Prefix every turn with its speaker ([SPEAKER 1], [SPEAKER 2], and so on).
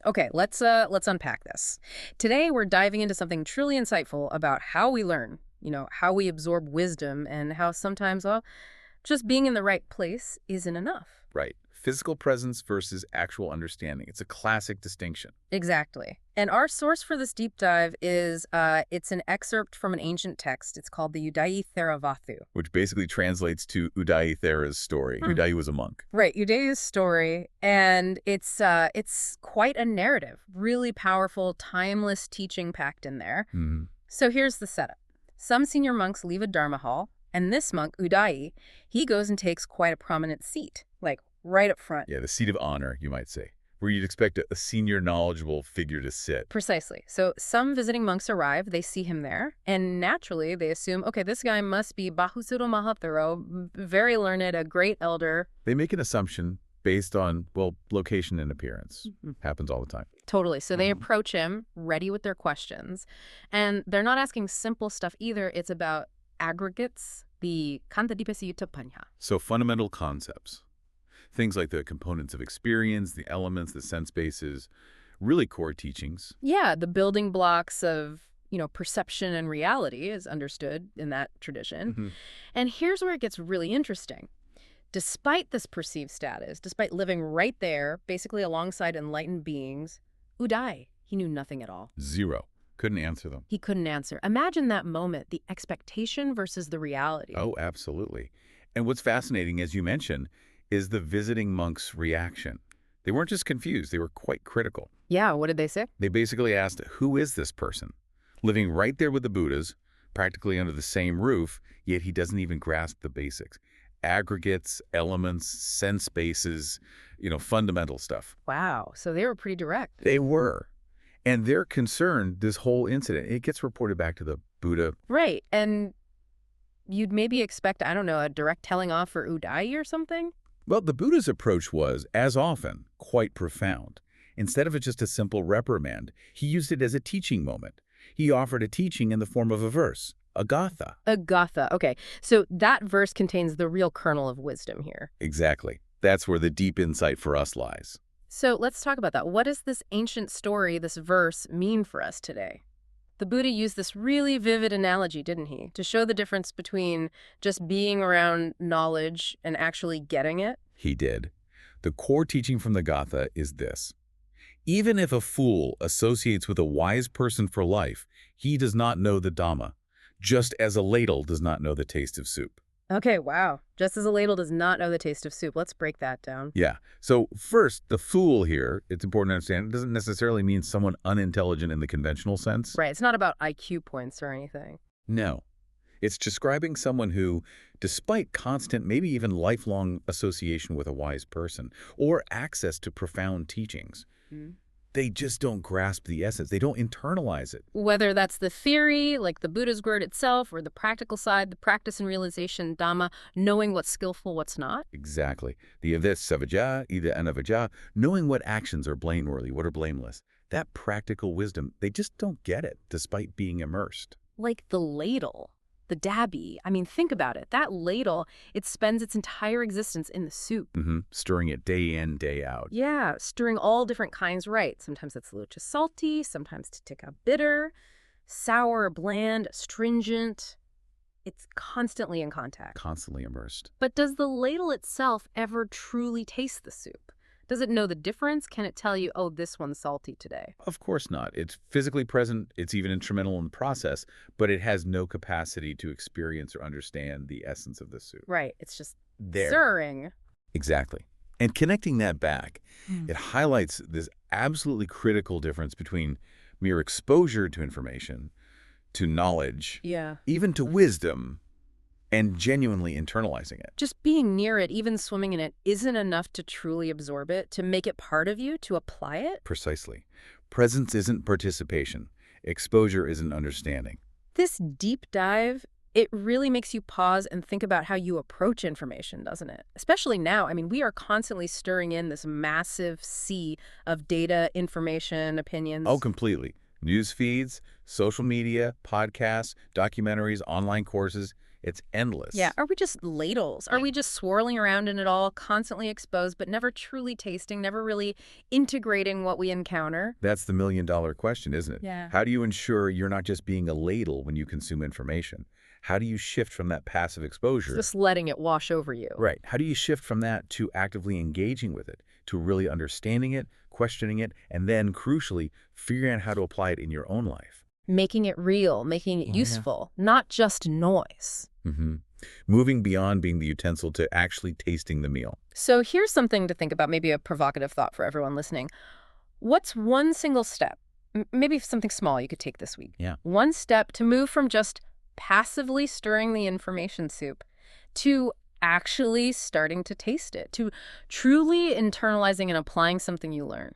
[SPEAKER 1] Okay, let's unpack this. Today we're diving into something truly insightful about how we learn, how we absorb wisdom and how sometimes, well, just being in the right place isn't enough.
[SPEAKER 2] Right. Physical presence versus actual understanding. It's a classic distinction.
[SPEAKER 1] Exactly. And our source for this deep dive is it's an excerpt from an ancient text. It's called the Udāyittheravatthu.
[SPEAKER 2] Which basically translates to Udāyittheravatthu's story. Udāyi was a monk.
[SPEAKER 1] Right, Udāyi's story, and it's quite a narrative, really powerful, timeless teaching packed in there.
[SPEAKER 2] Mm-hmm.
[SPEAKER 1] So here's the setup. Some senior monks leave a dharma hall, and this monk, Udāyi, he goes and takes quite a prominent seat, like right up front.
[SPEAKER 2] Yeah, the seat of honor, you might say, where you'd expect a senior knowledgeable figure to sit.
[SPEAKER 1] Precisely. So some visiting monks arrive, they see him there, and naturally they assume, okay, this guy must be Bahusuro Mahathuro, very learned, a great elder.
[SPEAKER 2] They make an assumption based on, well, location and appearance. Happens all the time.
[SPEAKER 1] Totally. So they approach him, ready with their questions, and they're not asking simple stuff either. It's about aggregates, the kanta dipesi yuta panya.
[SPEAKER 2] So fundamental concepts. Things like the components of experience, the elements, the sense bases, really core teachings.
[SPEAKER 1] Yeah, the building blocks of, perception and reality is understood in that tradition. And here's where it gets really interesting. Despite this perceived status, despite living right there, basically alongside enlightened beings, Udāyi, he knew nothing at all.
[SPEAKER 2] Zero. Couldn't answer them.
[SPEAKER 1] He couldn't answer. Imagine that moment, the expectation versus the reality.
[SPEAKER 2] Oh, absolutely. And what's fascinating, as you mentioned, is the visiting monk's reaction. They weren't just confused, they were quite critical.
[SPEAKER 1] Yeah, what did they say?
[SPEAKER 2] They basically asked, who is this person? Living right there with the Buddhas, practically under the same roof, yet he doesn't even grasp the basics. Aggregates, elements, sense bases, fundamental stuff.
[SPEAKER 1] Wow, so they were pretty direct.
[SPEAKER 2] They were. And they're concerned, this whole incident, it gets reported back to the Buddha.
[SPEAKER 1] Right, and you'd maybe expect, I don't know, a direct telling off for Udāyi or something?
[SPEAKER 2] Well, the Buddha's approach was, as often, quite profound. Instead of just a simple reprimand, he used it as a teaching moment. He offered a teaching in the form of a verse, a gatha.
[SPEAKER 1] A gatha, okay. So that verse contains the real kernel of wisdom here.
[SPEAKER 2] Exactly. That's where the deep insight for us lies.
[SPEAKER 1] So let's talk about that. What does this ancient story, this verse, mean for us today? The Buddha used this really vivid analogy, didn't he, to show the difference between just being around knowledge and actually getting it?
[SPEAKER 2] He did. The core teaching from the Gatha is this. Even if a fool associates with a wise person for life, he does not know the Dhamma, just as a ladle does not know the taste of soup.
[SPEAKER 1] Okay, wow. Just as a ladle does not know the taste of soup. Let's break that down.
[SPEAKER 2] Yeah. So first, the fool here, it's important to understand, it doesn't necessarily mean someone unintelligent in the conventional sense.
[SPEAKER 1] Right. It's not about IQ points or anything.
[SPEAKER 2] No. It's describing someone who, despite constant, maybe even lifelong association with a wise person or access to profound teachings, they just don't grasp the essence. They don't internalize it.
[SPEAKER 1] Whether that's the theory, like the Buddha's word itself, or the practical side, the practice and realization, Dhamma, knowing what's skillful, what's not.
[SPEAKER 2] Exactly. The avijja, ida anavijja, knowing what actions are blameworthy, what are blameless. That practical wisdom, they just don't get it, despite being immersed.
[SPEAKER 1] Like the ladle, the dabby. I mean, think about it. That ladle, it spends its entire existence in the soup.
[SPEAKER 2] Stirring it day in, day out.
[SPEAKER 1] Yeah, stirring all different kinds right. Sometimes it's a little too salty, sometimes tikka bitter, sour, bland, astringent. It's constantly in contact.
[SPEAKER 2] Constantly immersed.
[SPEAKER 1] But does the ladle itself ever truly taste the soup? Does it know the difference? Can it tell you, oh, this one's salty today?
[SPEAKER 2] Of course not. It's physically present, it's even instrumental in the process, but it has no capacity to experience or understand the essence of the soup.
[SPEAKER 1] Right. It's just
[SPEAKER 2] there.
[SPEAKER 1] stirring.
[SPEAKER 2] Exactly. And connecting that back, it highlights this absolutely critical difference between mere exposure to information, to knowledge, even to wisdom, and genuinely internalizing it.
[SPEAKER 1] Just being near it, even swimming in it, isn't enough to truly absorb it, to make it part of you, to apply it?
[SPEAKER 2] Precisely. Presence isn't participation. Exposure isn't understanding.
[SPEAKER 1] This deep dive, it really makes you pause and think about how you approach information, doesn't it? Especially now. I mean, we are constantly stirring in this massive sea of data, information, opinions.
[SPEAKER 2] Oh, completely. News feeds, social media, podcasts, documentaries, online courses. It's endless.
[SPEAKER 1] Yeah. Are we just ladles? Are we just swirling around in it all, constantly exposed, but never truly tasting, never really integrating what we encounter?
[SPEAKER 2] That's the million-dollar question, isn't it?
[SPEAKER 1] Yeah.
[SPEAKER 2] How do you ensure you're not just being a ladle when you consume information? How do you shift from that passive exposure?
[SPEAKER 1] Just letting it wash over you.
[SPEAKER 2] Right. How do you shift from that to actively engaging with it, to really understanding it, questioning it, and then, crucially, figuring out how to apply it in your own life?
[SPEAKER 1] Making it real, making it useful, not just noise.
[SPEAKER 2] Moving beyond being the utensil to actually tasting the meal.
[SPEAKER 1] So here's something to think about, maybe a provocative thought for everyone listening. What's one single step, maybe something small you could take this week?
[SPEAKER 2] Yeah.
[SPEAKER 1] One step to move from just passively stirring the information soup to actually starting to taste it, to truly internalizing and applying something you learn.